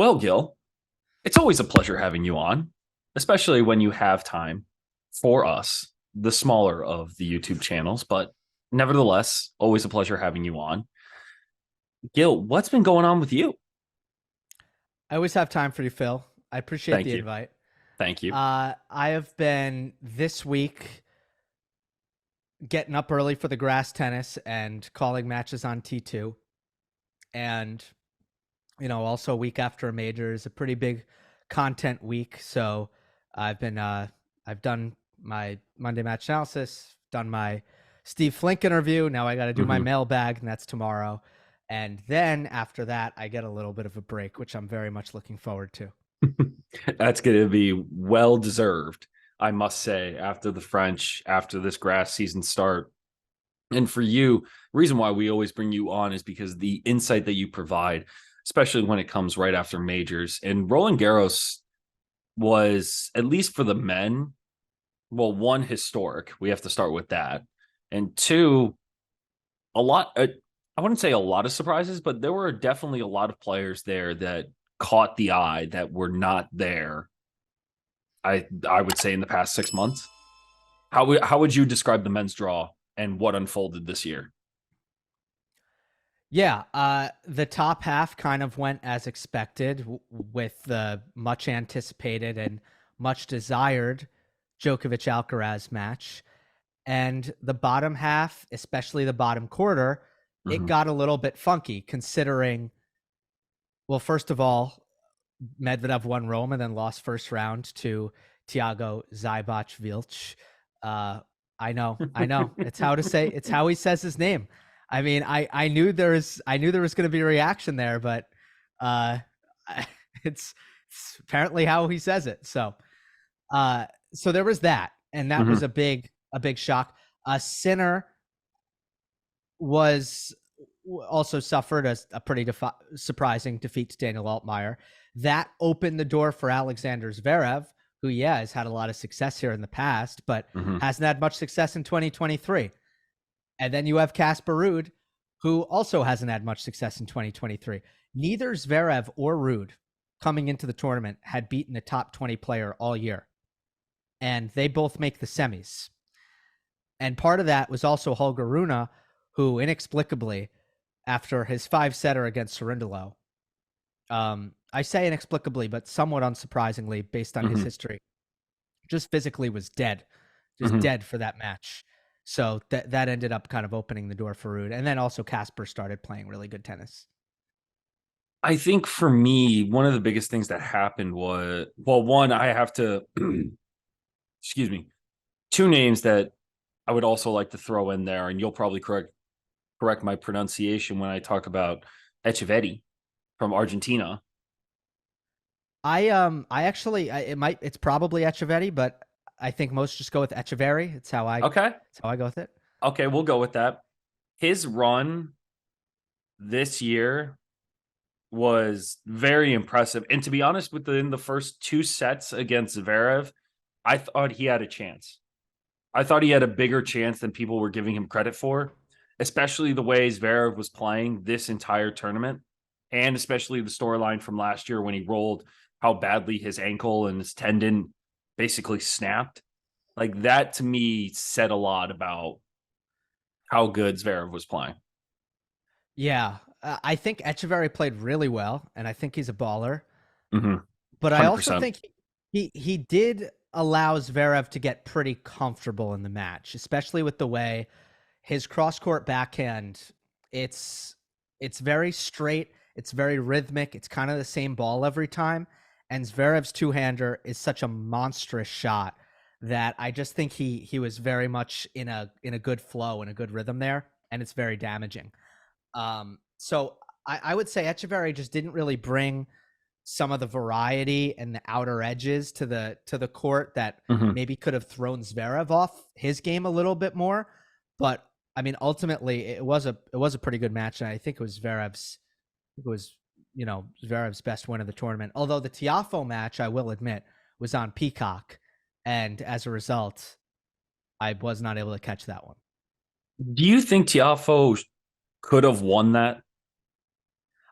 Well, Gil, it's always a pleasure having you on, especially when you have time for us, the smaller of the YouTube channels. But nevertheless, always a pleasure having you on. Gil, what's been going on with you? I always have time for you, Phil. I appreciate Thank the you. invite. Thank you. I have been this week getting up early for the grass tennis and calling matches on T2. And, also a week after a major is a pretty big content week. So I've done my Monday match analysis, done my Steve Flink interview. Now I got to do my Mhm. mailbag, and that's tomorrow. And then after that, I get a little bit of a break, which I'm very much looking forward to. That's going to be well deserved, I must say, after the French, after this grass season start. And for you, the reason why we always bring you on is because the insight that you provide, especially when it comes right after majors. And Roland Garros was, at least for the men, well, one, historic. We have to start with that. And two, a lot, I wouldn't say a lot of surprises, but there were definitely a lot of players there that caught the eye that were not there. I would say in the past 6 months. How would you describe the men's draw and what unfolded this year? Yeah, the top half kind of went as expected with the much anticipated and much desired Djokovic Alcaraz match. And the bottom half, especially the bottom quarter, it Mhm. got a little bit funky considering, well, first of all, Medvedev won Rome and then lost first round to Thiago Zybac Vilch. I know. It's how he says his name. I mean, I knew there was going to be a reaction there, but uh, it's, it's apparently how he says it. So there was that, and that was Mhm. a big shock. Sinner was also suffered a pretty surprising defeat to Daniel Altmaier. That opened the door for Alexander Zverev, who, yeah, has had a lot of success here in the past, but Mhm. hasn't had much success in 2023. And then you have Casper Ruud, who also hasn't had much success in 2023. Neither Zverev or Ruud coming into the tournament had beaten a top 20 player all year. And they both make the semis. And part of that was also Holger Rune, who inexplicably, after his five-setter against Cerundolo, I say inexplicably, but somewhat unsurprisingly, based on his Mhm. history, just physically was dead, just Mhm. dead for that match. So that ended up kind of opening the door for Ruud. And then also Casper started playing really good tennis. I think for me, one of the biggest things that happened was, well, one, I have to, excuse me, two names that I would also like to throw in there, and you'll probably correct my pronunciation when I talk about Echeverry from Argentina. I actually it's probably Echeverry, but I think most just go with Echeverry. Okay, It's how I go with it. okay, we'll go with that. His run this year was very impressive, and to be honest, within the first two sets against Zverev, I thought he had a chance. I thought he had a bigger chance than people were giving him credit for, especially the way Zverev was playing this entire tournament, and especially the storyline from last year when he rolled how badly his ankle and his tendon basically snapped. Like that to me said a lot about how good Zverev was playing. Yeah, I think Echeverry played really well, and I think he's a baller. Mm-hmm. But I also 100%. think he did allow Zverev to get pretty comfortable in the match, especially with the way his cross court backhand. It's it's very straight. It's very rhythmic. It's kind of the same ball every time. And Zverev's two hander is such a monstrous shot that I just think he was very much in a good flow and a good rhythm there, and it's very damaging. So I would say Echeverry just didn't really bring some of the variety and the outer edges to the court that Mm-hmm. maybe could have thrown Zverev off his game a little bit more. But I mean, ultimately, it was a pretty good match, and I think it was Zverev's best win of the tournament. Although the Tiafoe match, I will admit, was on Peacock, and as a result, I was not able to catch that one. Do you think Tiafoe could have won that?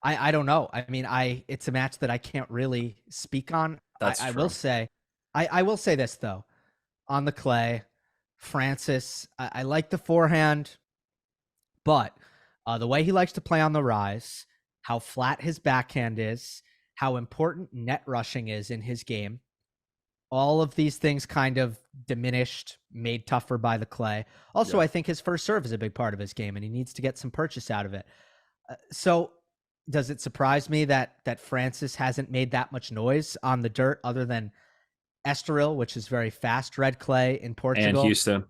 I don't know. I mean, it's a match that I can't really speak on. That's I will true. say, I will say this though, on the clay, Francis, I like the forehand, but the way he likes to play on the rise, how flat his backhand is, how important net rushing is in his game, all of these things kind of diminished, made tougher by the clay. Also, Yeah. I think his first serve is a big part of his game, and he needs to get some purchase out of it. So, does it surprise me that Francis hasn't made that much noise on the dirt, other than Estoril, which is very fast red clay in And Portugal, Houston.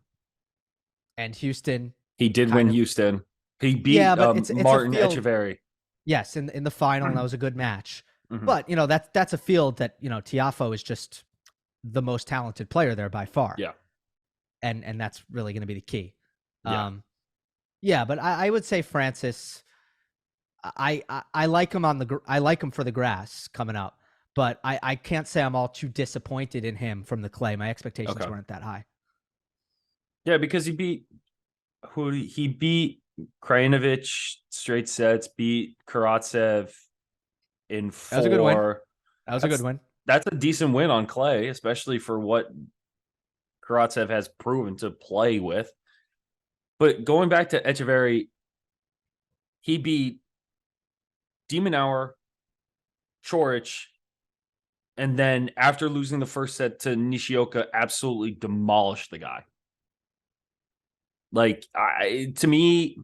and Houston, He did kind win of. Houston. He Yeah, beat but it's a Martin field. Echeverry. Yes, in the final, and that was a good match. Mhm. But that's a field that Tiafoe is just the most talented player there by far, Yeah. and that's really going to be the key. Yeah. Yeah, but I would say Francis. I like him I like him for the grass coming up, but I can't say I'm all too disappointed in him from the clay. My expectations Okay. weren't that high. Yeah, because he beat Krajinovic straight sets, beat Karatsev in That was a good win. four. That was a good That's win. that's a decent win on clay, especially for what Karatsev has proven to play with. But going back to Echeverry, he beat Demonauer, Chorich, and then after losing the first set to Nishioka, absolutely demolished the guy. Like, to me,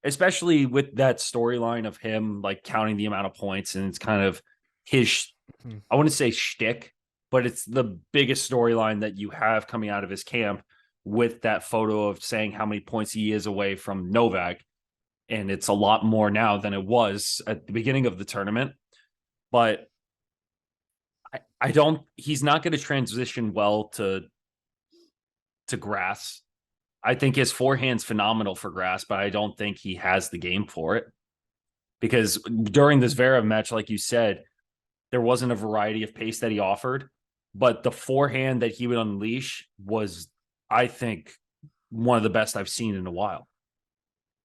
especially with that storyline of him like counting the amount of points, and it's kind of his, Mhm. I wouldn't say shtick, but it's the biggest storyline that you have coming out of his camp, with that photo of saying how many points he is away from Novak. And it's a lot more now than it was at the beginning of the tournament. But I don't, he's not going to transition well to grass. I think his forehand's phenomenal for grass, but I don't think he has the game for it. Because during this Zverev match, like you said, there wasn't a variety of pace that he offered, but the forehand that he would unleash was, I think, one of the best I've seen in a while.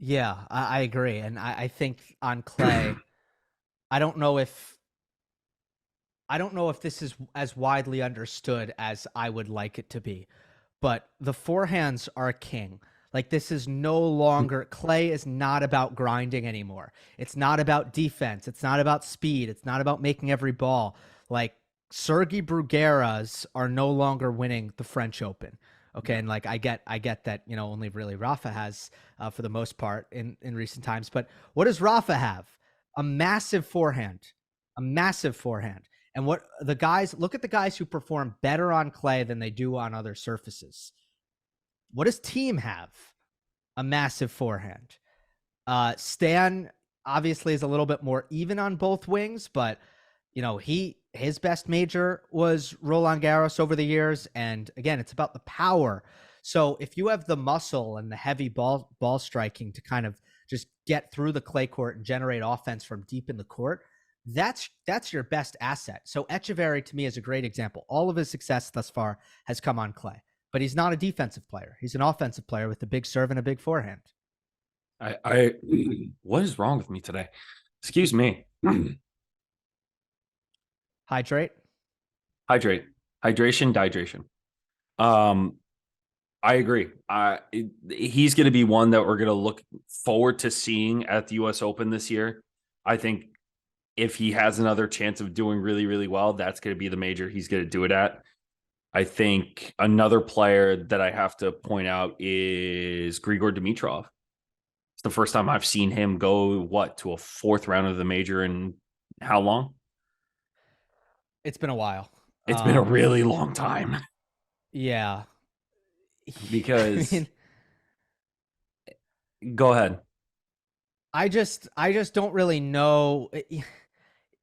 Yeah, I agree, and I think on clay, I don't know if this is as widely understood as I would like it to be, but the forehands are king. Like, this is no longer, clay is not about grinding anymore. It's not about defense. It's not about speed. It's not about making every ball. Like, Sergi Brugueras are no longer winning the French Open. Okay, Yeah. and like I get that only really Rafa has for the most part in recent times. But what does Rafa have? A massive forehand, a massive forehand. And what the guys look at the guys who perform better on clay than they do on other surfaces. What does Team have? A massive forehand. Stan obviously is a little bit more even on both wings, but his best major was Roland Garros over the years, and again, it's about the power. So if you have the muscle and the heavy ball striking to kind of just get through the clay court and generate offense from deep in the court, that's your best asset. So Echeverry to me is a great example. All of his success thus far has come on clay, but he's not a defensive player. He's an offensive player with a big serve and a big forehand. I what is wrong with me today? Excuse me. Hydrate. Hydrate, hydration. Um, I agree. He's going to be one that we're going to look forward to seeing at the U.S. Open this year. I think if he has another chance of doing really, really well, that's going to be the major he's going to do it at. I think another player that I have to point out is Grigor Dimitrov. It's the first time I've seen him go, to a fourth round of the major in how long? It's been a while. It's been a really long time. Yeah. I Because mean, go ahead. I just don't really know.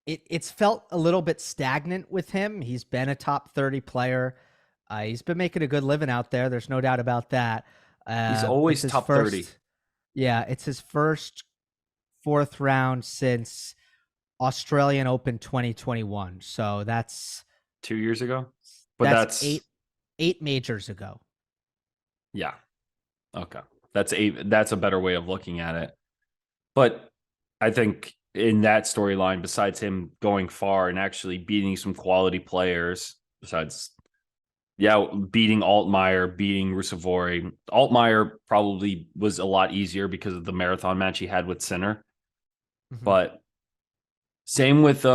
It's felt a little bit stagnant with him. He's been a top 30 player. He's been making a good living out there. There's no doubt about that. He's It's always his top 30. first. Yeah, it's his first fourth round since Australian Open 2021. So that's 2 years ago. But that's that's eight majors ago. yeah. Okay. That's a better way of looking at it. But I think in that storyline, besides him going far and actually beating some quality players, besides, yeah, beating Altmaier, beating Rusevori. Altmaier probably was a lot easier because of the marathon match he had with Sinner. Mhm. But same with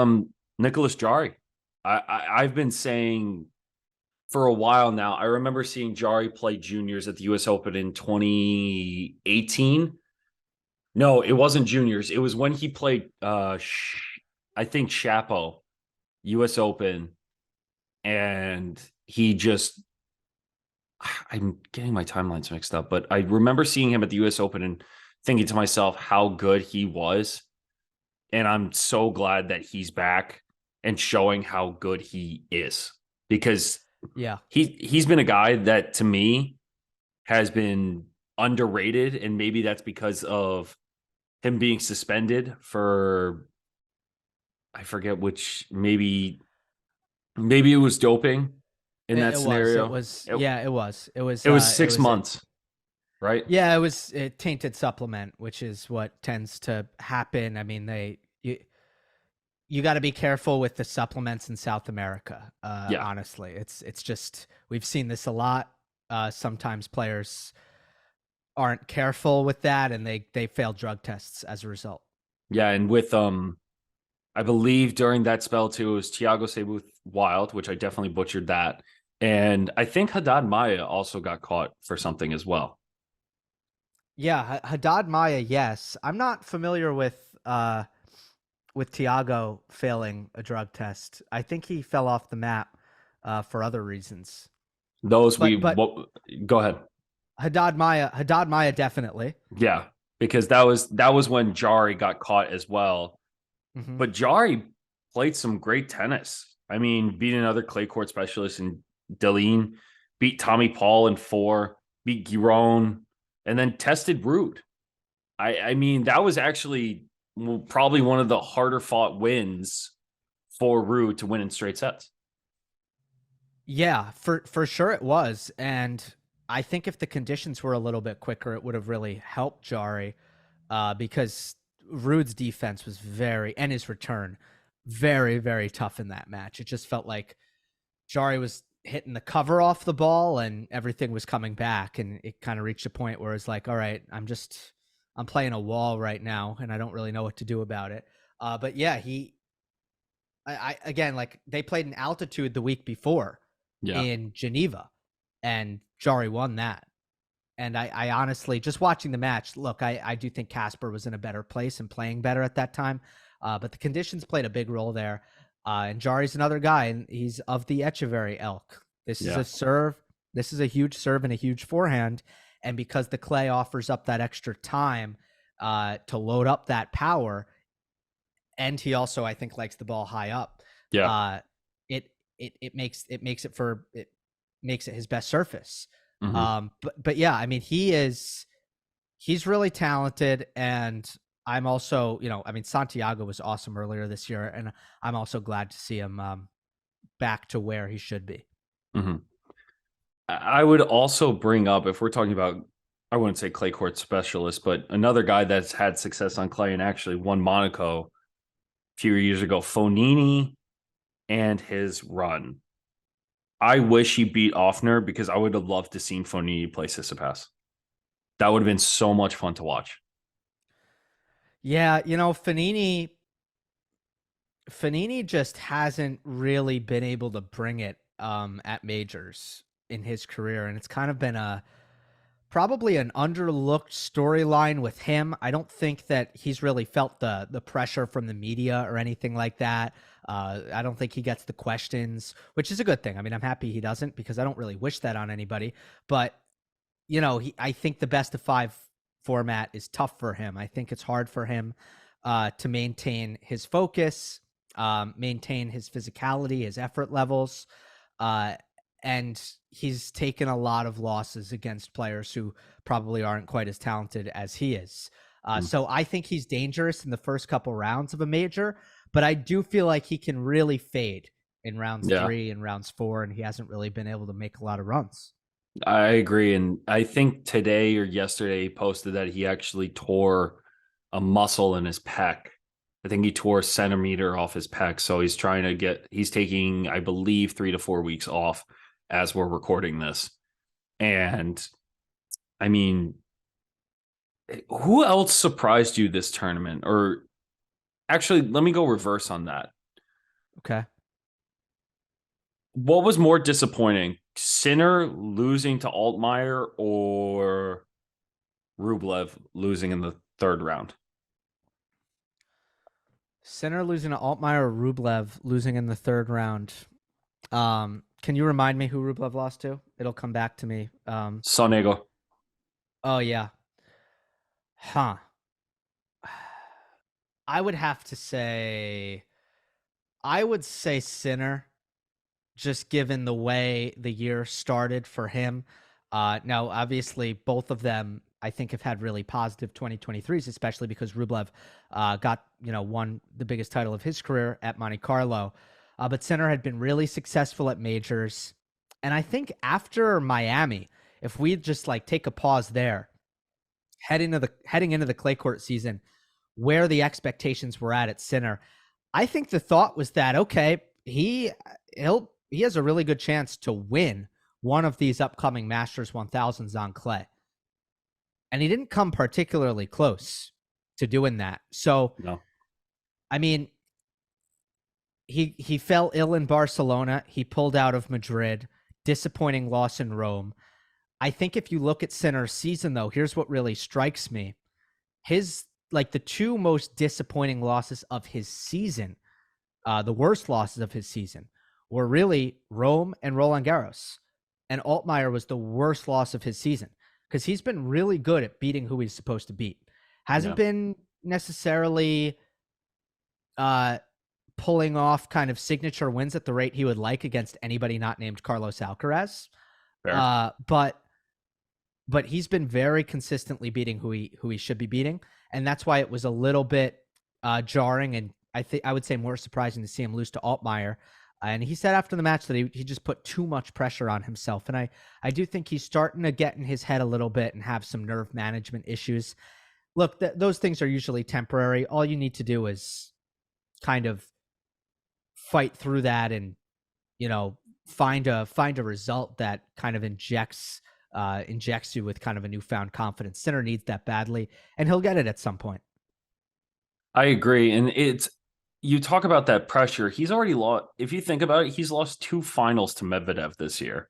Nicholas Jarry. I've been saying for a while now. I remember seeing Jarry play juniors at the U.S. Open in 2018. No, it wasn't juniors. It was when he played, I think, Chapo, U.S. Open, and he just. I'm getting my timelines mixed up, but I remember seeing him at the U.S. Open and thinking to myself how good he was, and I'm so glad that he's back and showing how good he is, because Yeah. he's been a guy that to me has been underrated, and maybe that's because of him being suspended for, I forget which, maybe it was doping in that It was. It scenario. was. Yeah. It was. It was. It was It 6 was it. months, right? Yeah. It was a tainted supplement, which is what tends to happen. I mean, you got to be careful with the supplements in South America. Yeah. Honestly, it's just we've seen this a lot. Sometimes players aren't careful with that, and they fail drug tests as a result. Yeah, and with I believe during that spell too, it was Thiago Seyboth Wild, which I definitely butchered that. And I think Haddad Maya also got caught for something as well. Yeah, Haddad Maya. Yes, I'm not familiar with Thiago failing a drug test. I think he fell off the map for other reasons. Those we But what Go ahead. Haddad Maya definitely. Yeah, because that was when Jari got caught as well. Hmm. But Jari played some great tennis. I mean, beat another clay court specialist in Deline, beat Tommy Paul in four, beat Giron, and then tested Rude. I mean, that was actually probably one of the harder fought wins for Rude to win in straight sets. Yeah, for sure it was, and I think if the conditions were a little bit quicker, it would have really helped Jari, because Rude's defense was and his return very tough in that match. It just felt like Jari was hitting the cover off the ball and everything was coming back, and it kind of reached a point where it's like, all right, I'm playing a wall right now, and I don't really know what to do about it. But yeah, I again, like, they played in altitude the week before Yeah. in Geneva, and Jari won that. And I honestly, just watching the match, look, I do think Casper was in a better place and playing better at that time, but the conditions played a big role there. And Jari's another guy, and he's of the Echeverry elk. This is Yeah. a serve. This is a huge serve and a huge forehand. And because the clay offers up that extra time to load up that power, and he also, I think, likes the ball high up. Yeah. Uh, it makes it his best surface. Hmm. But yeah, I mean, he's really talented, and I'm also, I mean, Santiago was awesome earlier this year, and I'm also glad to see him back to where he should be. Hmm. I would also bring up, if we're talking about, I wouldn't say clay court specialist, but another guy that's had success on clay and actually won Monaco a few years ago, Fonini and his run. I wish he beat Offner because I would have loved to seen Fonini play Sissipas. That would have been so much fun to watch. Yeah, Fanini just hasn't really been able to bring it at majors in his career, and it's kind of been probably an underlooked storyline with him. I don't think that he's really felt the pressure from the media or anything like that. I don't think he gets the questions, which is a good thing. I mean, I'm happy he doesn't, because I don't really wish that on anybody. But I think the best of five format is tough for him. I think it's hard for him to maintain his focus, maintain his physicality, his effort levels. And he's taken a lot of losses against players who probably aren't quite as talented as he is. So I think he's dangerous in the first couple rounds of a major, but I do feel like he can really fade in rounds Yeah, 3 and rounds 4, and he hasn't really been able to make a lot of runs. I agree. And I think today or yesterday he posted that he actually tore a muscle in his pec. I think he tore a centimeter off his pec. So he's taking, I believe, 3 to 4 weeks off as we're recording this. And I mean, who else surprised you this tournament? Or actually, let me go reverse on that. Okay. What was more disappointing, Sinner losing to Altmaier or Rublev losing in the third round? Sinner losing to Altmaier or Rublev losing in the third round. Can you remind me who Rublev lost to? It'll come back to me. Sonego. Oh yeah. Huh. I would have to say Sinner, just given the way the year started for him. Now, obviously, both of them, I think, have had really positive 2023s, especially because Rublev won the biggest title of his career at Monte Carlo. But Sinner had been really successful at majors. And I think after Miami, if we just take a pause there, heading into the clay court season, where the expectations were at Sinner, I think the thought was that, okay, he has a really good chance to win one of these upcoming Masters 1000s on clay. And he didn't come particularly close to doing that. So, No. I mean, he fell ill in Barcelona. He pulled out of Madrid. Disappointing loss in Rome. I think if you look at Sinner's season, though, here's what really strikes me. The two most disappointing losses of his season, the worst losses of his season, were really Rome and Roland Garros. And Altmaier was the worst loss of his season because he's been really good at beating who he's supposed to beat. Hasn't been necessarily pulling off kind of signature wins at the rate he would like against anybody not named Carlos Alcaraz. But he's been very consistently beating who he should be beating. And that's why it was a little bit jarring and I would say more surprising to see him lose to Altmaier. And he said after the match that he just put too much pressure on himself. And I do think he's starting to get in his head a little bit and have some nerve management issues. Look, those things are usually temporary. All you need to do is kind of fight through that and, find a result that kind of injects you with kind of a newfound confidence. Sinner needs that badly, and he'll get it at some point. I agree. And you talk about that pressure. He's already lost. If you think about it, he's lost 2 finals to Medvedev this year.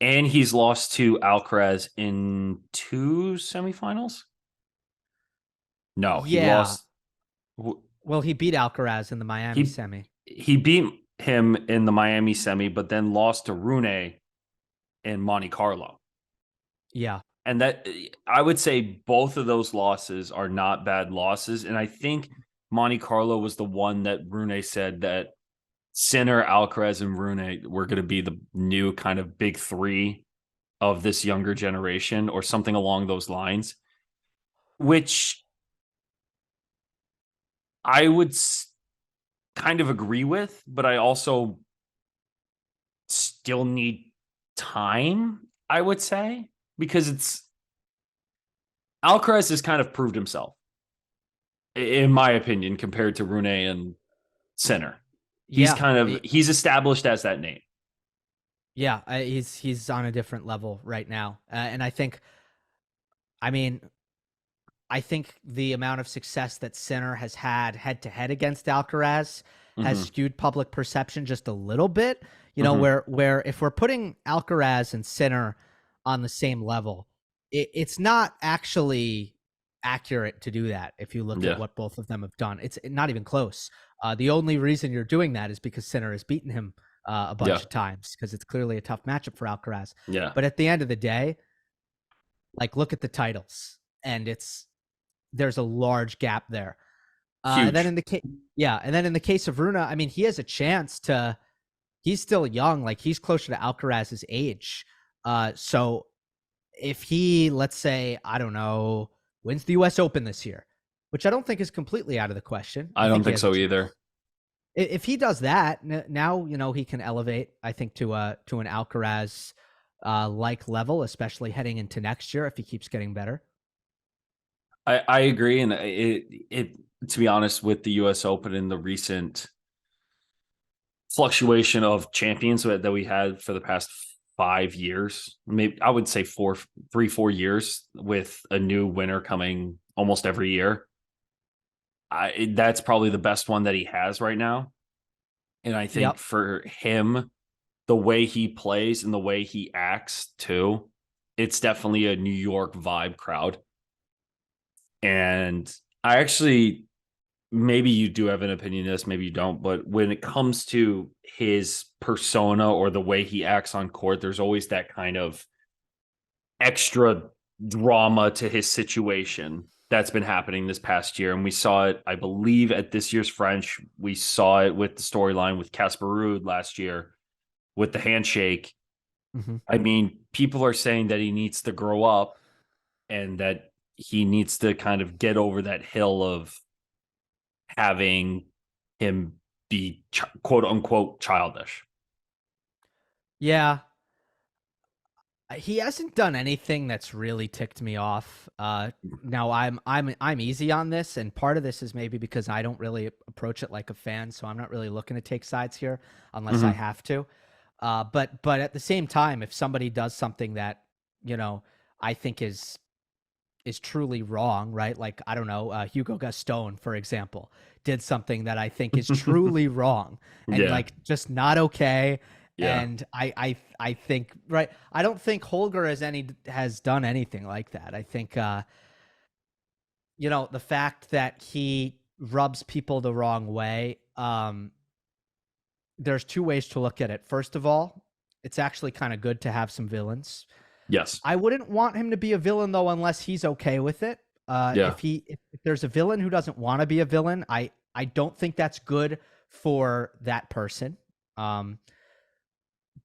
And he's lost to Alcaraz in 2 semifinals. No, he lost. Well, he beat Alcaraz in the Miami semi. He beat him in the Miami semi, but then lost to Rune in Monte Carlo. Yeah. And that, I would say both of those losses are not bad losses. And I think Monte Carlo was the one that Rune said that Sinner, Alcaraz, and Rune were going to be the new kind of big 3 of this younger generation or something along those lines, which I would kind of agree with, but I also still need time, I would say, because Alcaraz has kind of proved himself, in my opinion, compared to Rune and Sinner. He's established as that name. Yeah, he's on a different level right now. And I think the amount of success that Sinner has had head-to-head against Alcaraz has skewed public perception just a little bit. Where if we're putting Alcaraz and Sinner on the same level, it's not actually accurate to do that. If you look at what both of them have done, it's not even close. The only reason you're doing that is because Sinner has beaten him a bunch of times because it's clearly a tough matchup for Alcaraz. Yeah. But at the end of the day, look at the titles, and there's a large gap there. And then in the case of Rune, he has a chance to. He's still young, he's closer to Alcaraz's age. So if he, let's say, I don't know, wins the U.S. Open this year, which I don't think is completely out of the question. I don't think so either. If he does that, now he can elevate, I think, to an Alcaraz like level, especially heading into next year if he keeps getting better. I agree, and to be honest, with the US Open and the recent fluctuation of champions that we had for the past 5 years, maybe I would say 4 years, with a new winner coming almost every year. That's probably the best one that he has right now. And I think Yep. for him, the way he plays and the way he acts too, it's definitely a New York vibe crowd. And I actually, maybe you do have an opinion on this, maybe you don't, but when it comes to his persona or the way he acts on court, there's always that kind of extra drama to his situation that's been happening this past year. And we saw it, I believe, at this year's French. We saw it with the storyline with Casper Ruud last year with the handshake. Mm-hmm. I mean, people are saying that he needs to grow up and that he needs to kind of get over that hill of having him be quote unquote childish. Yeah. He hasn't done anything that's really ticked me off. Now I'm easy on this, and part of this is maybe because I don't really approach it like a fan, so I'm not really looking to take sides here unless I have to. But at the same time, if somebody does something that I think is truly wrong, right? Like, I don't know, Hugo Gaston, for example, did something that I think is truly wrong and Yeah. like just not okay. Yeah. And I think, right. I don't think Holger has done anything like that. I think, the fact that he rubs people the wrong way. There's two ways to look at it. First of all, it's actually kind of good to have some villains. Yes. I wouldn't want him to be a villain though, unless he's okay with it. Yeah. If there's a villain who doesn't want to be a villain, I don't think that's good for that person.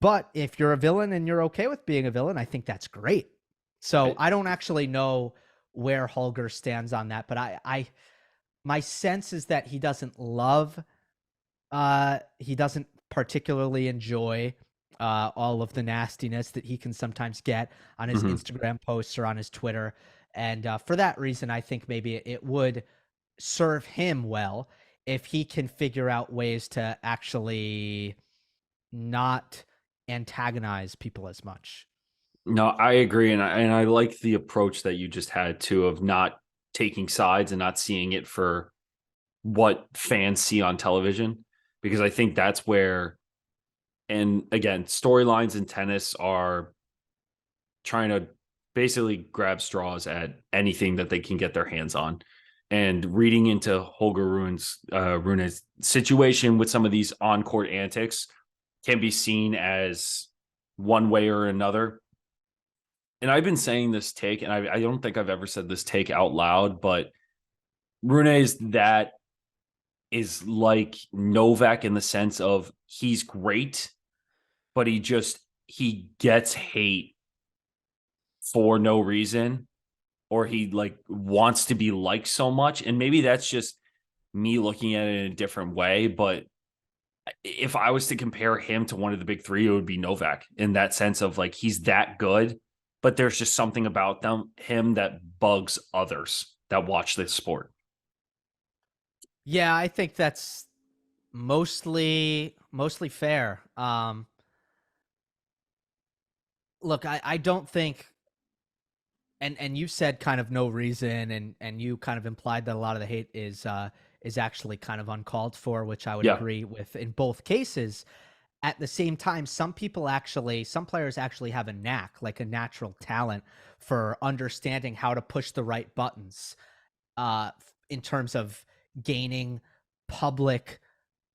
But if you're a villain and you're okay with being a villain, I think that's great. So I don't actually know where Holger stands on that, but I my sense is that he doesn't he doesn't particularly enjoy all of the nastiness that he can sometimes get on his Instagram posts or on his Twitter. And for that reason, I think maybe it would serve him well if he can figure out ways to actually not antagonize people as much. No, I agree, and I like the approach that you just had too, of not taking sides and not seeing it for what fans see on television, because I think that's where, and again, storylines in tennis are trying to basically grab straws at anything that they can get their hands on. And reading into Holger Rune's situation with some of these on-court antics can be seen as one way or another. And I've been saying this take, and I don't think I've ever said this take out loud, but Rune's that is like Novak in the sense of he's great, but he gets hate for no reason, or he like wants to be liked so much. And maybe that's just me looking at it in a different way. But if I was to compare him to one of the big three, it would be Novak, in that sense of like he's that good, but there's just something about him that bugs others that watch this sport. Yeah, I think that's mostly fair. Look, I don't think, and you said kind of no reason, and you kind of implied that a lot of the hate is actually kind of uncalled for, which I would Yeah. agree with in both cases. At the same time, some players actually have a knack, like a natural talent for understanding how to push the right buttons in terms of gaining public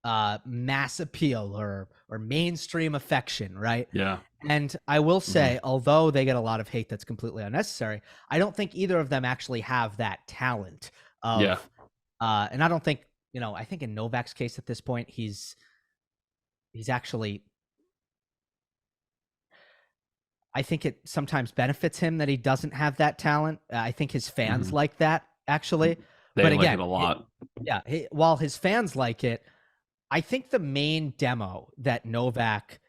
mass appeal or mainstream affection, right? Yeah. And I will say, although they get a lot of hate that's completely unnecessary, I don't think either of them actually have that talent of Yeah. And I don't think, I think in Novak's case at this point, he's actually, I think it sometimes benefits him that he doesn't have that talent. I think his fans like that, actually. They But like it again, a lot. while his fans like it, I think the main demo that Novak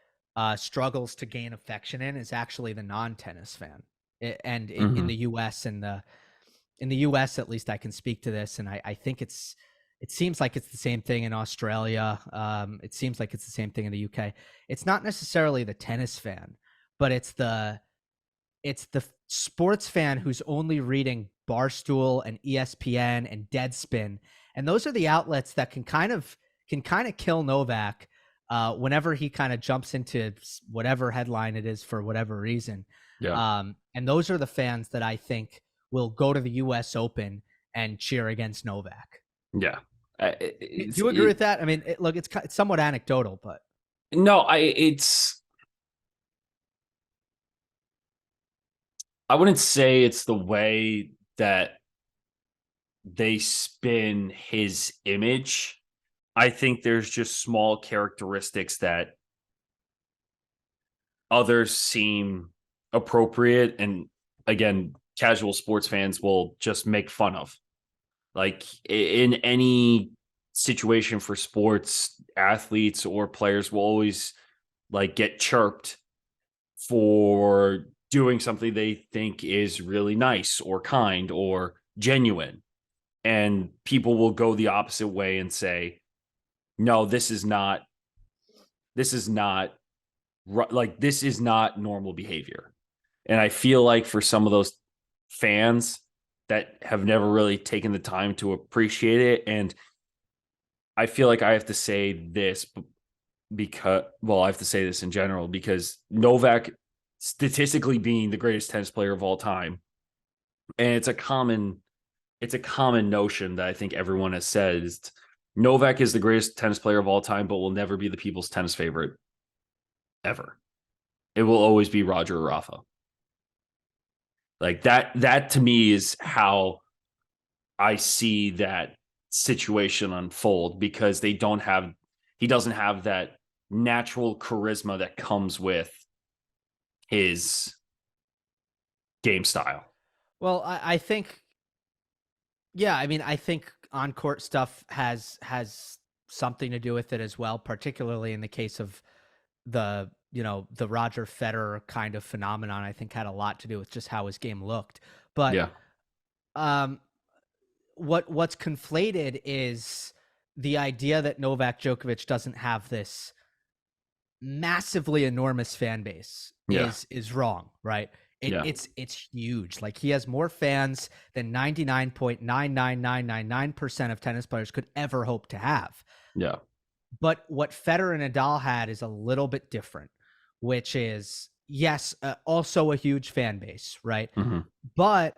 struggles to gain affection in is actually the non-tennis fan, and in the U.S. and in the US, at least I can speak to this, and I think it seems like it's the same thing in Australia. It seems like it's the same thing in the UK. It's not necessarily the tennis fan, but it's the sports fan who's only reading Barstool and ESPN and Deadspin, and those are the outlets that can kind of kill Novak whenever he kind of jumps into whatever headline it is for whatever reason. Yeah. And those are the fans that I think will go to the US Open and cheer against Novak. Yeah. Do you agree with that? I mean, look, it's somewhat anecdotal, but no, I wouldn't say it's the way that they spin his image. I think there's just small characteristics that others seem appropriate. And again, casual sports fans will just make fun of. Like in any situation for sports, athletes or players will always like get chirped for doing something they think is really nice or kind or genuine. And people will go the opposite way and say, no, this is not normal behavior. And I feel like for some of those fans that have never really taken the time to appreciate it, and I feel like I have to say this because, well, I have to say this in general because Novak statistically being the greatest tennis player of all time, and it's a common notion that I think everyone has said is Novak is the greatest tennis player of all time, but will never be the people's tennis favorite ever. It will always be Roger or Rafa. Like that to me is how I see that situation unfold, because he doesn't have that natural charisma that comes with his game style. well, I think, yeah, I mean, I think on court stuff has something to do with it as well, particularly in the case of the Roger Federer kind of phenomenon. I think had a lot to do with just how his game looked. But Yeah. What's conflated is the idea that Novak Djokovic doesn't have this massively enormous fan base is wrong, right? It's huge. Like, he has more fans than 99.99999% of tennis players could ever hope to have. Yeah. But what Federer and Nadal had is a little bit different, which is, yes, also a huge fan base, right? Mm-hmm. But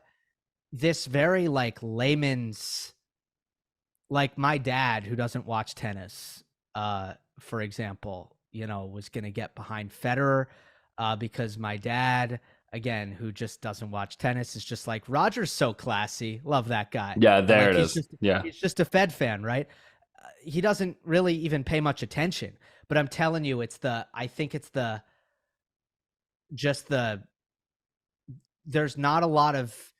this very like layman's, like my dad who doesn't watch tennis, for example, was going to get behind Federer because my dad, again, who just doesn't watch tennis, is just like, Roger's so classy. Love that guy. Yeah, there like, it is. He's just a Fed fan, right? He doesn't really even pay much attention. But I'm telling you, I think it's there's not a lot of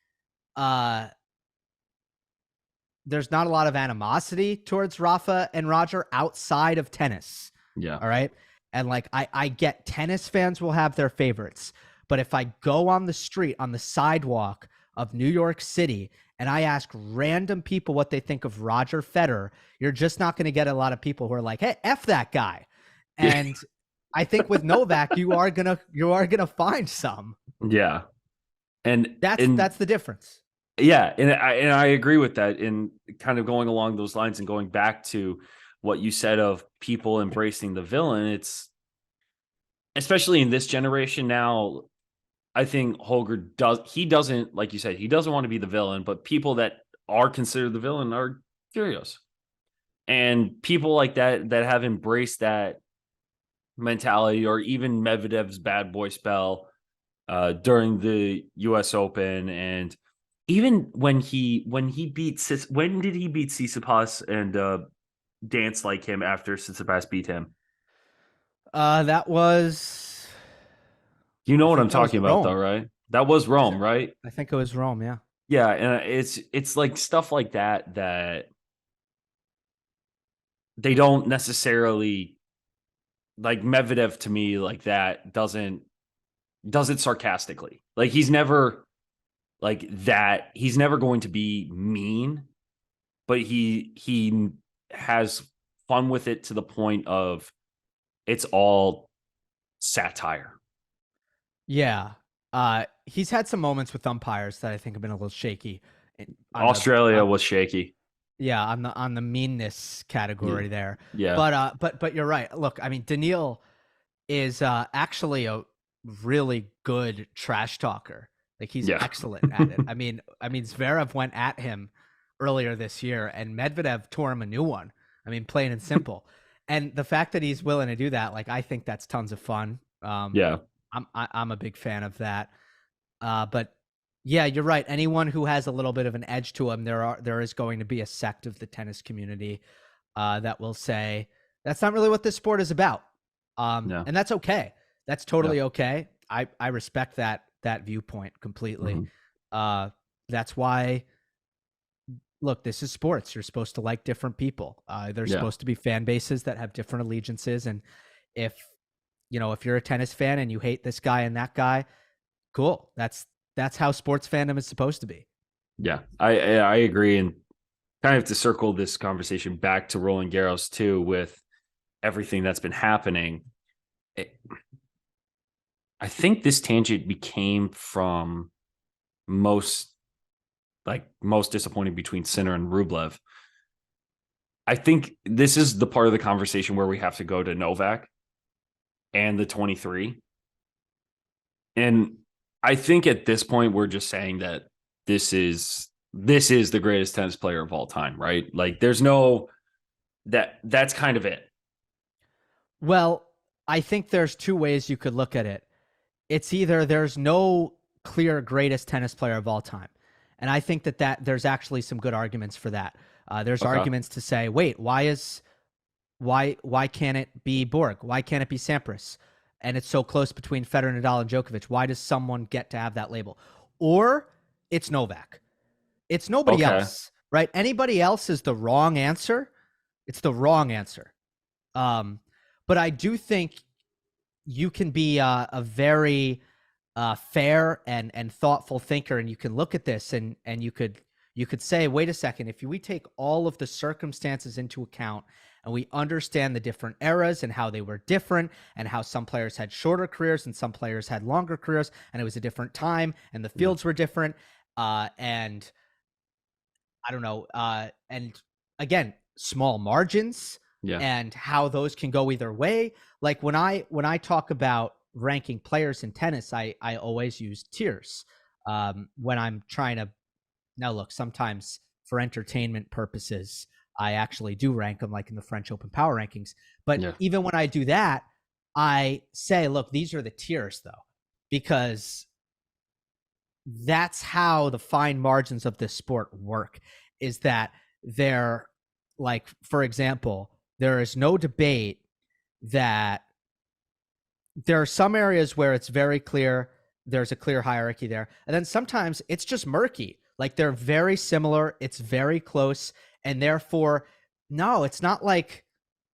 animosity towards Rafa and Roger outside of tennis. Yeah. All right. And like, I get tennis fans will have their favorites, but if I go on the street, on the sidewalk of New York City, and I ask random people what they think of Roger Federer, you're just not going to get a lot of people who are like, hey, F that guy. And I think with Novak, you are gonna find some. Yeah. And that's the difference. Yeah, and I agree with that. And kind of going along those lines and going back to what you said of people embracing the villain, it's especially in this generation now. I think Holger doesn't, like you said, he doesn't want to be the villain, but people that are considered the villain are curious. And people like that have embraced that mentality, or even Medvedev's bad boy spell during the US Open. And even when he beat when did he beat Tsitsipas and dance like him after Tsitsipas beat him? That was, you know what I'm talking about, though, right? That was Rome, right? I think it was Rome, yeah. Yeah, and it's like stuff like that they don't necessarily, like Medvedev to me, like that does it sarcastically. Like, he's never like that. He's never going to be mean, but he has fun with it to the point of it's all satire. Yeah. He's had some moments with umpires that I think have been a little shaky on the Australia was shaky. yeah, on the meanness Yeah. category there. Yeah. But you're right. Look, I mean, Daniil is actually a really good trash talker. Like he's Yeah. excellent at it. I mean Zverev went at him earlier this year and Medvedev tore him a new one. I mean, plain and simple. And the fact that he's willing to do that, like I think that's tons of fun. Yeah. I'm a big fan of that. But yeah, you're right. Anyone who has a little bit of an edge to him, there is going to be a sect of the tennis community that will say that's not really what this sport is about. Yeah. And that's okay. That's totally okay. I respect that viewpoint completely. Mhm. That's why. Look, this is sports. You're supposed to like different people. There's Yeah. supposed to be fan bases that have different allegiances, and if if you're a tennis fan and you hate this guy and that guy, cool. That's how sports fandom is supposed to be. Yeah. I agree. And kind of to circle this conversation back to Roland Garros too, with everything that's been happening. I think this tangent became from most most disappointing between Sinner and Rublev. I think this is the part of the conversation where we have to go to Novak and the 23. And I think at this point we're just saying that this is the greatest tennis player of all time, right? Like there's no that's kind of it. Well, I think there's two ways you could look at it. It's either there's no clear greatest tennis player of all time. And I think that there's actually some good arguments for that. There's Okay. arguments to say, wait, why can't it be Borg? Why can't it be Sampras? And it's so close between Federer, Nadal, and Djokovic. Why does someone get to have that label? Or it's Novak. It's nobody Okay. else, right? Anybody else is the wrong answer. It's the wrong answer. But I do think you can be a very fair and thoughtful thinker, and you can look at this and you could say, wait a second, if we take all of the circumstances into account and we understand the different eras and how they were different and how some players had shorter careers and some players had longer careers and it was a different time and the fields were different, and I don't know, and again, small margins Yeah. and how those can go either way. Like when I talk about ranking players in tennis, I always use tiers when I'm trying to. Now, look, sometimes for entertainment purposes, I actually do rank them, like in the French Open Power Rankings. But Yeah. even when I do that, I say, look, these are the tiers, though, because that's how the fine margins of this sport work. Is that they're like, for example, there is no debate that there are some areas where it's very clear there's a clear hierarchy there, and then sometimes it's just murky. Like they're very similar, it's very close, and therefore, no, it's not like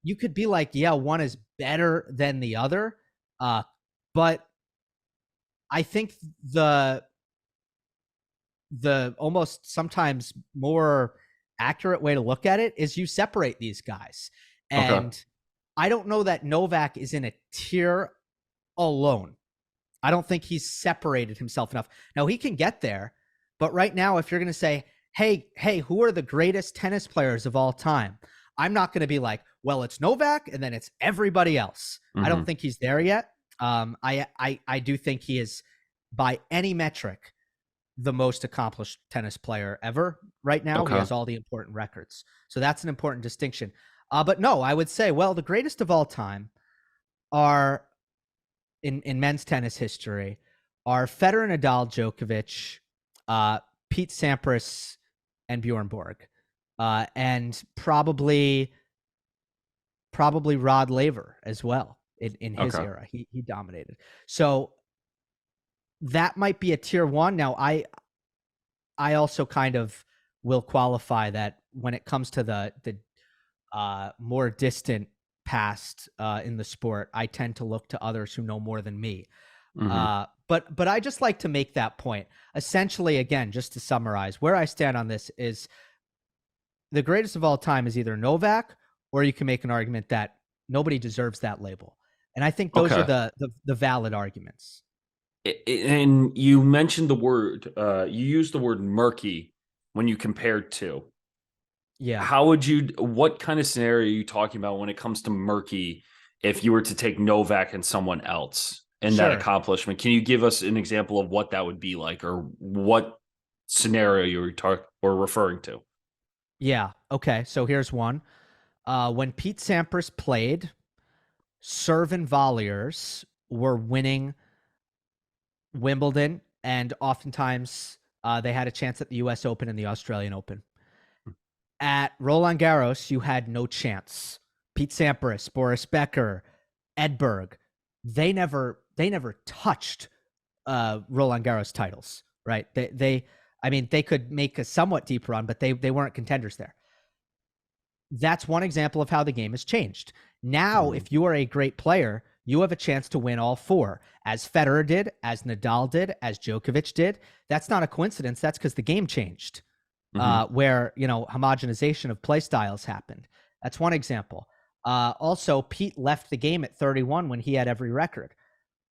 you could be like, yeah, one is better than the other. But I think the almost sometimes more accurate way to look at it is you separate these guys. Okay. And I don't know that Novak is in a tier alone. I don't think he's separated himself enough. Now he can get there, but right now, if you're going to say, hey, who are the greatest tennis players of all time? I'm not going to be like, well, it's Novak and then it's everybody else. Mm-hmm. I don't think he's there yet. I do think he is, by any metric, the most accomplished tennis player ever right now. Okay. He has all the important records. So that's an important distinction. But no, I would say, well, the greatest of all time are in men's tennis history are Federer, Nadal, Djokovic, Pete Sampras, and Bjorn Borg, and probably Rod Laver as well in his era. He dominated. So that might be a tier one. Now I also kind of will qualify that when it comes to the more distant past in the sport, I tend to look to others who know more than me. Mm-hmm. but I just like to make that point. Essentially, again, just to summarize, where I stand on this is the greatest of all time is either Novak, or you can make an argument that nobody deserves that label. And I think those are Okay. the valid arguments. And you mentioned the word, you used the word murky when you compared to. Yeah, What kind of scenario are you talking about when it comes to murky if you were to take Novak and someone else in that sure. accomplishment? Can you give us an example of what that would be like, or what scenario you were referring to? Yeah. Okay. So here's one. When Pete Sampras played, serve and volleyers were winning Wimbledon, and oftentimes they had a chance at the U.S. Open and the Australian Open. At Roland Garros, you had no chance. Pete Sampras, Boris Becker, Edberg, they never touched Roland Garros titles, right? I mean, they could make a somewhat deep run, but they weren't contenders there. That's one example of how the game has changed. Now, Mhm. if you are a great player, you have a chance to win all four, as Federer did, as Nadal did, as Djokovic did. That's not a coincidence. That's because the game changed, Mhm. where homogenization of play styles happened. That's one example. Also, Pete left the game at 31 when he had every record.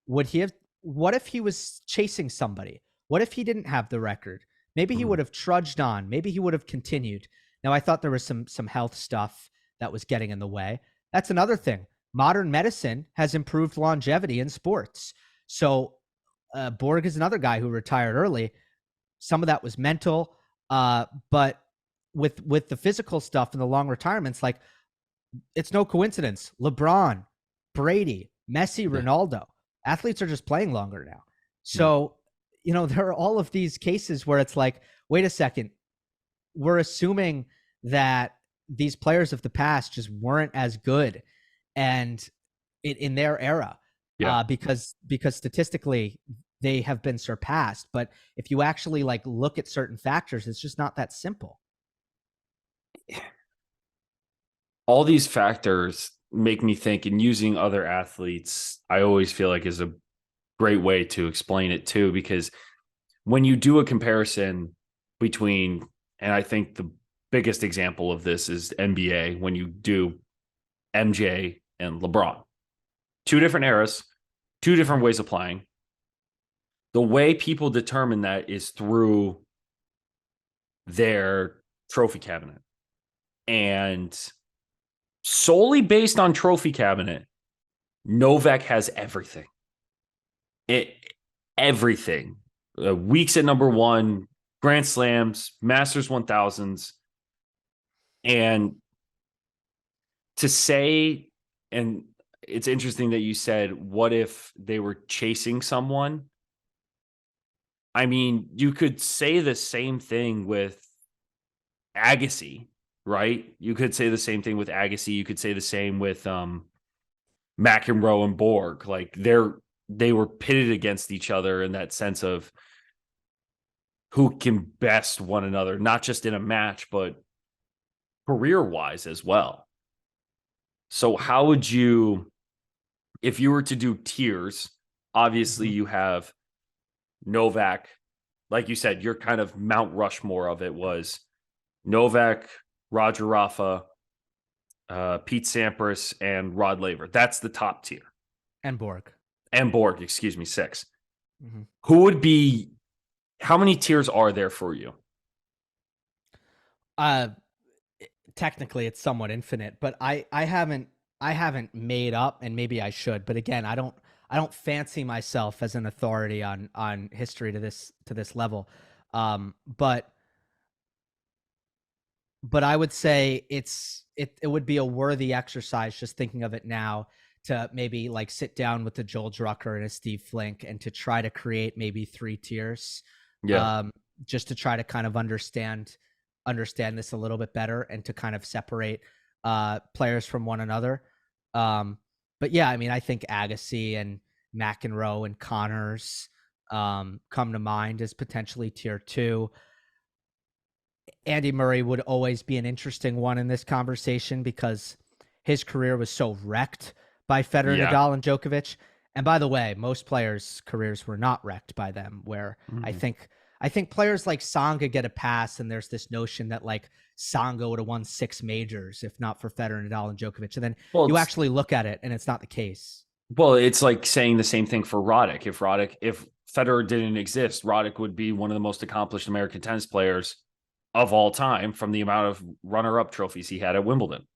Would he have? What if he was chasing somebody? What if he didn't have the record? Maybe he would Mhm. have trudged on. Maybe he would have continued. Now, I thought there was some health stuff that was getting in the way. That's another thing. Modern medicine has improved longevity in sports. So Borg is another guy who retired early. Some of that was mental, but with the physical stuff and the long retirements, like, it's no coincidence. LeBron, Brady, Messi, Yeah. Ronaldo, athletes are just playing longer now. Yeah. So, there are all of these cases where it's like, wait a second, we're assuming that these players of the past just weren't as good and in their era, Yeah. because statistically they have been surpassed. But if you actually like look at certain factors, it's just not that simple. All these factors make me think, and using other athletes, I always feel like is a great way to explain it too, because when you do a comparison between, and I think the biggest example of this is NBA, when you do MJ and LeBron, two different eras, two different Mhm. ways of playing. The way people determine that is through their trophy cabinet. And solely based on trophy cabinet, Novak has everything. It everything. Weeks at number one, Grand Slams, Masters 1000s, and to say, and it's interesting that you said, what if they were chasing someone? I mean, you could say the same thing with Agassi, right? You could say the same thing with Agassi. You could say the same with McEnroe and Borg. Like they were pitted against each other in that sense of who can best one another, not just in a match, but career wise as well. So, how would you, if you were to do tiers, obviously Mhm. you have Novak, like you said, your kind of Mount Rushmore of it was Novak, Roger Rafa, Pete Sampras, and Rod Laver. That's the top tier. And Borg. And Borg, excuse me, six. Mhm. Who would be, how many tiers are there for you? Uh, Technically it's somewhat infinite, but I haven't made up, and maybe I should, but again, I don't fancy myself as an authority on history to this level. But I would say it would be a worthy exercise, just thinking of it now, to maybe like sit down with a Joel Drucker and a Steve Flink and to try to create maybe three tiers, Yeah. um, just to try to kind of understand this a little bit better and to kind of separate players from one another. Um, but yeah, I mean, I think Agassi and McEnroe and Connors come to mind as potentially tier two. Andy Murray would always be an interesting one in this conversation because his career was so wrecked by Federer, Yeah. Nadal, and Djokovic. And by the way, most players' careers were not wrecked by them. Where I Mhm. think I think players like Tsonga get a pass, and there's this notion that like Tsonga would have won 6 majors if not for Federer, Nadal, and Djokovic. And then Well, you it's actually look at it, and it's not the case. it's like saying the same thing for Roddick. If Federer didn't exist, Roddick would be one of the most accomplished American tennis players of all time from the amount of runner-up trophies he had at Wimbledon.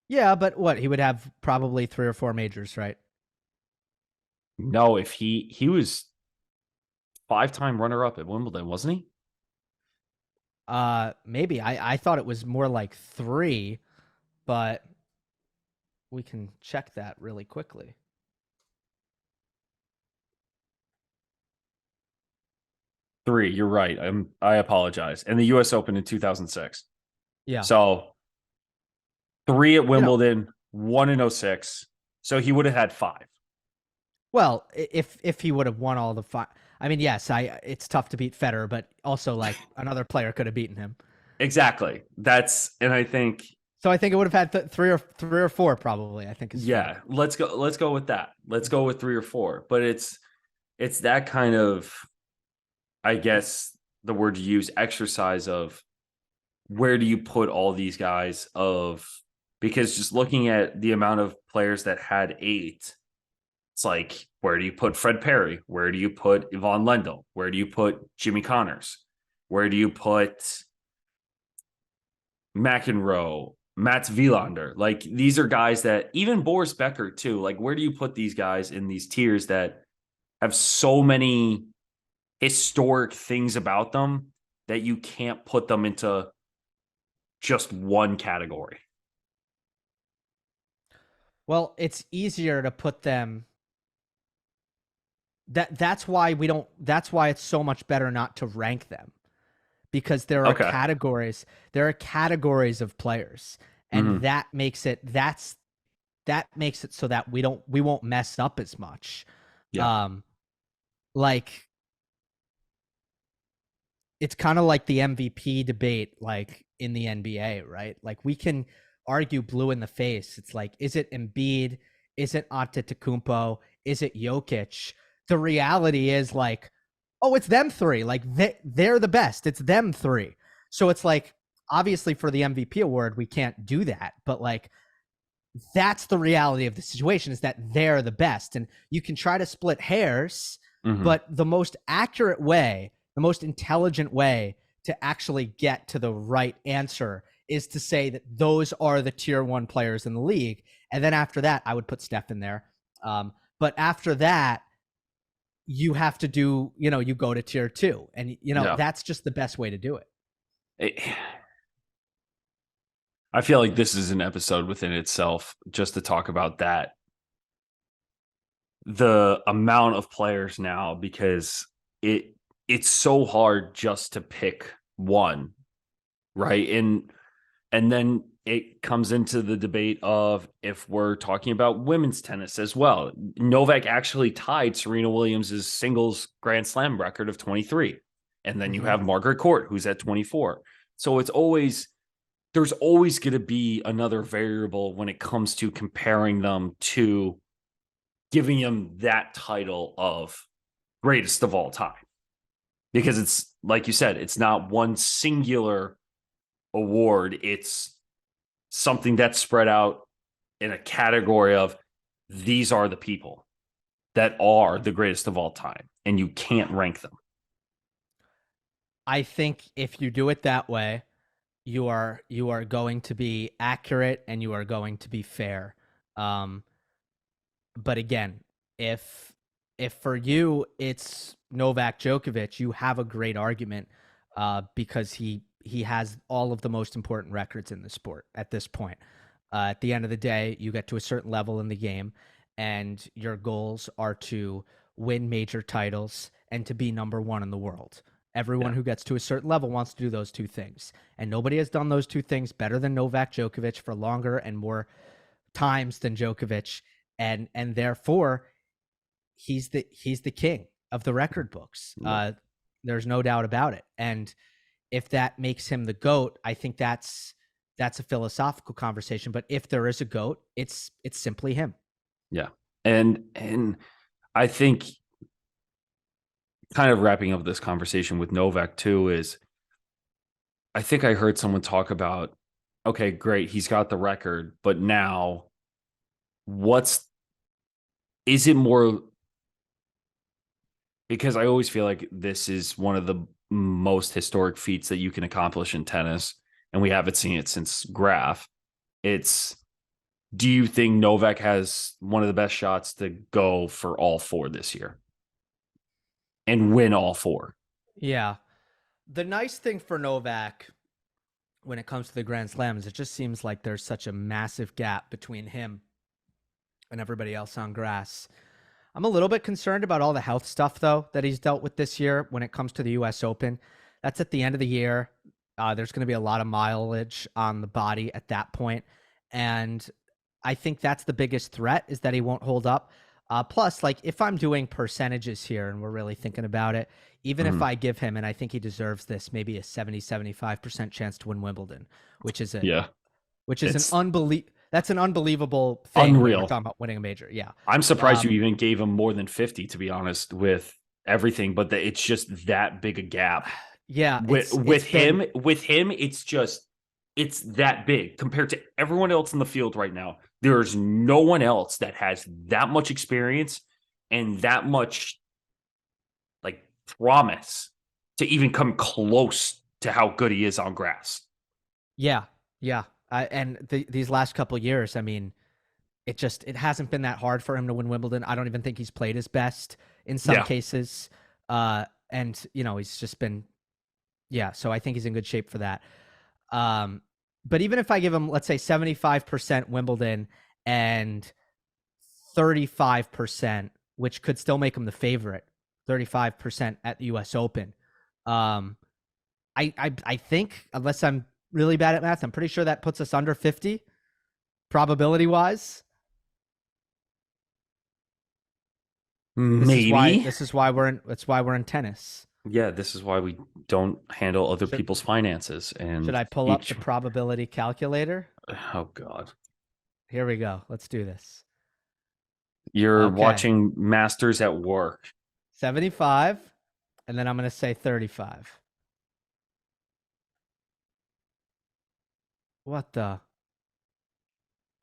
Yeah, but what he would have probably 3 or 4 majors, right? No, if he was 5-time runner-up at Wimbledon, wasn't he? Maybe I thought it was more like 3, but we can check that really quickly. Three, you're right. I apologize. And the US Open in 2006. Yeah. So 3 at You know, Wimbledon, 1 in '06. So he would have had 5. well, if he would have won all the 5, I mean, yes, it's tough to beat Federer, but also like another player could have beaten him. Exactly. And I think, So I think it would have had 3 or 4 probably. I think is yeah, fair. let's go with that. Let's go with 3 or 4. But it's that kind of, I guess the word to use, exercise of where do you put all these guys because just looking at the amount of players that had 8, it's like, where do you put Fred Perry? Where do you put Yvonne Lendl? Where do you put Jimmy Connors? Where do you put McEnroe, Mats Wilander? Like, these are guys that, even Boris Becker too, like, where do you put these guys in these tiers that have so many historic things about them that you can't put them into just one category? Well, it's easier to put them. That's why we don't. That's why it's so much better not to rank them, because there are Okay. categories. There are categories of players, and Mm-hmm. that makes it so that we won't mess up as much. Yeah. Um, like it's kind of like the MVP debate, like in the NBA, right? Like we can argue blue in the face. It's like, is it Embiid? Is it Antetokounmpo? Is it Jokic? The reality is like, oh, it's them 3. Like they're the best. It's them 3. So it's like, obviously for the MVP award, we can't do that. But like, that's the reality of the situation, is that they're the best. And you can try to split hairs, Mm-hmm. but the most accurate way, the most intelligent way to actually get to the right answer is to say that those are the tier 1 players in the league. And then after that, I would put Steph in there. But after that, you have to do, you go to tier 2. And, Yeah. that's just the best way to do it. It, I feel like this is an episode within itself just to talk about that. The amount of players now, because it's so hard just to pick one, right? And then it comes into the debate of, if we're talking about women's tennis as well, Novak actually tied Serena Williams' singles Grand Slam record of 23. And then you Mm-hmm. have Margaret Court, who's at 24. So there's always going to be another variable when it comes to comparing them, to giving them that title of greatest of all time. Because it's, like you said, it's not one singular award. It's something that's spread out in a category of, these are the people that are the greatest of all time, and you can't rank them. I think if you do it that way, you are going to be accurate and you are going to be fair. Um, but again, if if for you it's Novak Djokovic, you have a great argument, because he has all of the most important records in the sport at this point. At the end of the day, you get to a certain level in the game, and your goals are to win major titles and to be number 1 in the world. Everyone Yeah. who gets to a certain level wants to do those 2 things, and nobody has done those 2 things better than Novak Djokovic for longer and more times than Djokovic, and therefore he's the king of the record books. Yeah. There's no doubt about it. And if that makes him the GOAT, I think that's a philosophical conversation. But if there is a GOAT, it's simply him. Yeah. And I think kind of wrapping up this conversation with Novak too is I think I heard someone talk about, okay, great, he's got the record, but now what's is it more, because I always feel like this is one of the most historic feats that you can accomplish in tennis, and we haven't seen it since Graf. It's, do you think Novak has one of the best shots to go for all four this year and win all four? Yeah. The nice thing for Novak when it comes to the Grand Slams, it just seems like there's such a massive gap between him and everybody else on grass. I'm a little bit concerned about all the health stuff, though, that he's dealt with this year when it comes to the U.S. Open. That's at the end of the year. There's going to be a lot of mileage on the body at that point. And I think that's the biggest threat, is that he won't hold up. Plus, like, if I'm doing percentages here and we're really thinking about it, even if I give him, and I think he deserves this, maybe a 70-75% chance to win Wimbledon, which is It's that's an unbelievable thing when we're unreal. talking about winning a major. Yeah. I'm surprised you even gave him more than 50, to be honest, with everything, but it's just that big a gap. Yeah. With him, it's that big compared to everyone else in the field right now. There's no one else that has that much experience and that much like promise to even come close to how good he is on grass. Yeah. Yeah. And these last couple years, I mean, it hasn't been that hard for him to win Wimbledon. I don't even think he's played his best in some cases. And he's just been, so I think he's in good shape for that. But even if I give him, let's say 75% Wimbledon and 35%, which could still make him the favorite, 35% at the US Open. I think, unless I'm really bad at math, I'm pretty sure that puts us under 50 probability wise. Maybe that's why we're in tennis. Yeah, this is why we don't handle other people's finances. And should I pull up the probability calculator? Oh God. Here we go. Let's do this. You're watching Masters at work. 75, and then I'm going to say 35. What the?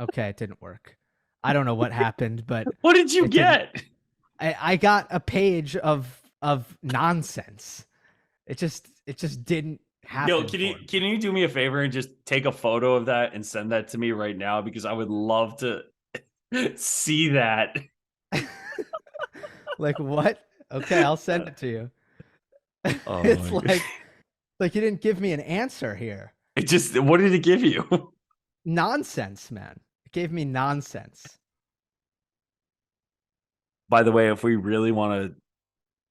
Okay, it didn't work. I don't know what happened, but what did you get? I got a page of nonsense. It just didn't happen. Yo, can you do me a favor and just take a photo of that and send that to me right now, because I would love to see that. Like what? Okay, I'll send it to you. Oh, it's like you didn't give me an answer here. What did it give you? Nonsense, man. It gave me nonsense. By the way, if we really want to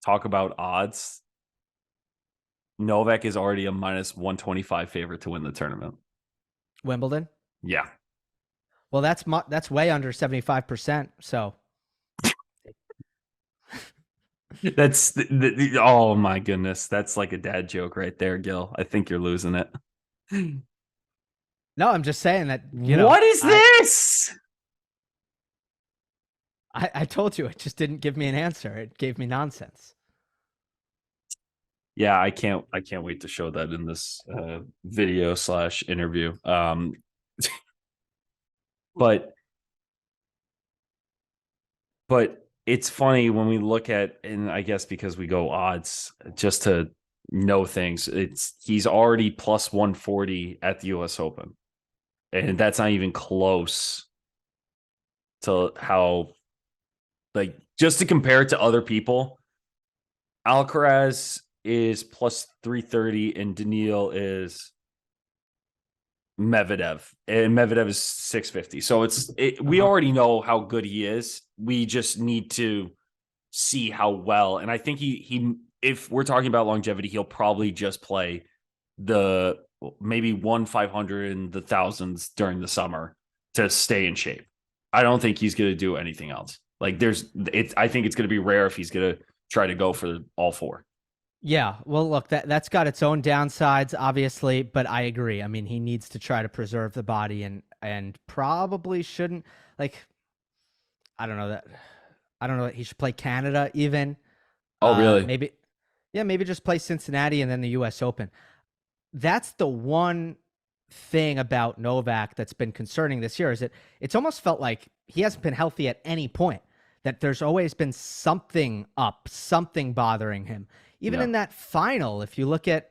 talk about odds, Novak is already a minus 125 favorite to win the tournament. Wimbledon? Yeah. Well, that's way under 75%. So that's oh my goodness, that's like a dad joke right there, Gil. I think you're losing it. No, I'm just saying that. What is this? I told you, it just didn't give me an answer. It gave me nonsense. Yeah, I can't wait to show that in this video / interview. But it's funny when we look at, and I guess because we go odds just to know things, he's already plus 140 at the US Open. And that's not even close to how, like, just to compare it to other people, Alcaraz is plus 330 and Daniil is Medvedev, and Medvedev is 650. So we already know how good he is. We just need to see how well. And I think he if we're talking about longevity, he'll probably just play the maybe 1-500 in the thousands during the summer to stay in shape. I don't think he's going to do anything else. Like I think it's going to be rare if he's going to try to go for all four. Yeah, well, look, that's got its own downsides, obviously, but I agree. I mean, he needs to try to preserve the body and probably shouldn't, like, I don't know that. I don't know. He should play Canada even. Oh, really? Maybe, yeah, maybe just play Cincinnati and then the U.S. Open. That's the one thing about Novak that's been concerning this year, is that it's almost felt like he hasn't been healthy at any point, that there's always been something up, something bothering him. Even Yeah. in that final, if you look at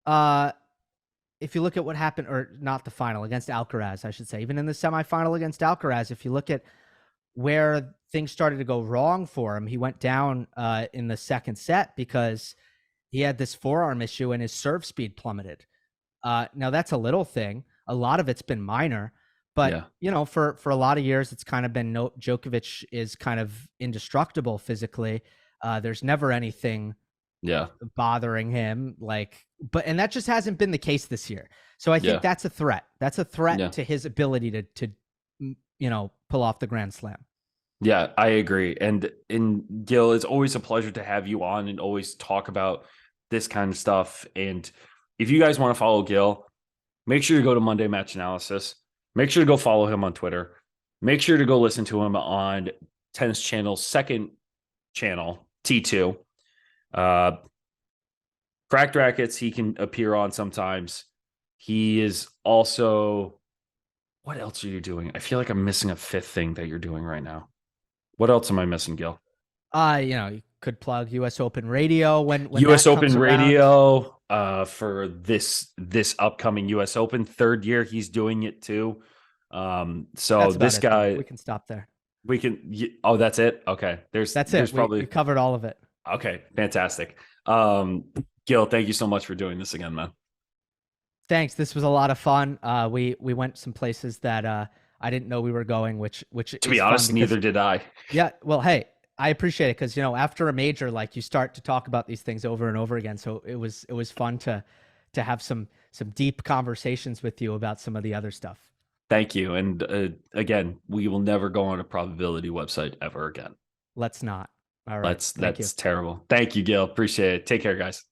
what happened, or not the final, against Alcaraz, I should say, even in the semifinal against Alcaraz, if you look at where things started to go wrong for him, he went down in the second set because he had this forearm issue and his serve speed plummeted. Now that's a little thing. A lot of it's been minor, but Yeah. you know, for a lot of years, it's kind of been Djokovic is kind of indestructible physically. There's never anything Yeah. bothering him, and that just hasn't been the case this year. So I think Yeah. that's a threat. That's a threat Yeah. to his ability to pull off the Grand Slam. Yeah, I agree. And Gil, it's always a pleasure to have you on and always talk about this kind of stuff. And if you guys want to follow Gil, make sure to go to Monday Match Analysis. Make sure to go follow him on Twitter. Make sure to go listen to him on Tennis Channel's second channel, T2. Cracked Rackets, he can appear on sometimes. He is also, what else are you doing? I feel like I'm missing a fifth thing that you're doing right now. What else am I missing, Gil? You could plug US Open Radio when US that Open comes around. Radio for this upcoming US Open. Third year he's doing it too. So this guy, we can stop there. we can. Oh, that's it. Okay, That's it. There's probably we covered all of it. Okay, fantastic. Gil, thank you so much for doing this again, man. Thanks. This was a lot of fun. We went some places that I didn't know we were going, which To be honest, neither did I. Yeah. Well, hey, I appreciate it, because after a major, like, you start to talk about these things over and over again. So it was fun to have some deep conversations with you about some of the other stuff. Thank you. And again, we will never go on a probability website ever again. Let's not. All right. That's terrible. Thank you, Gil. Appreciate it. Take care, guys.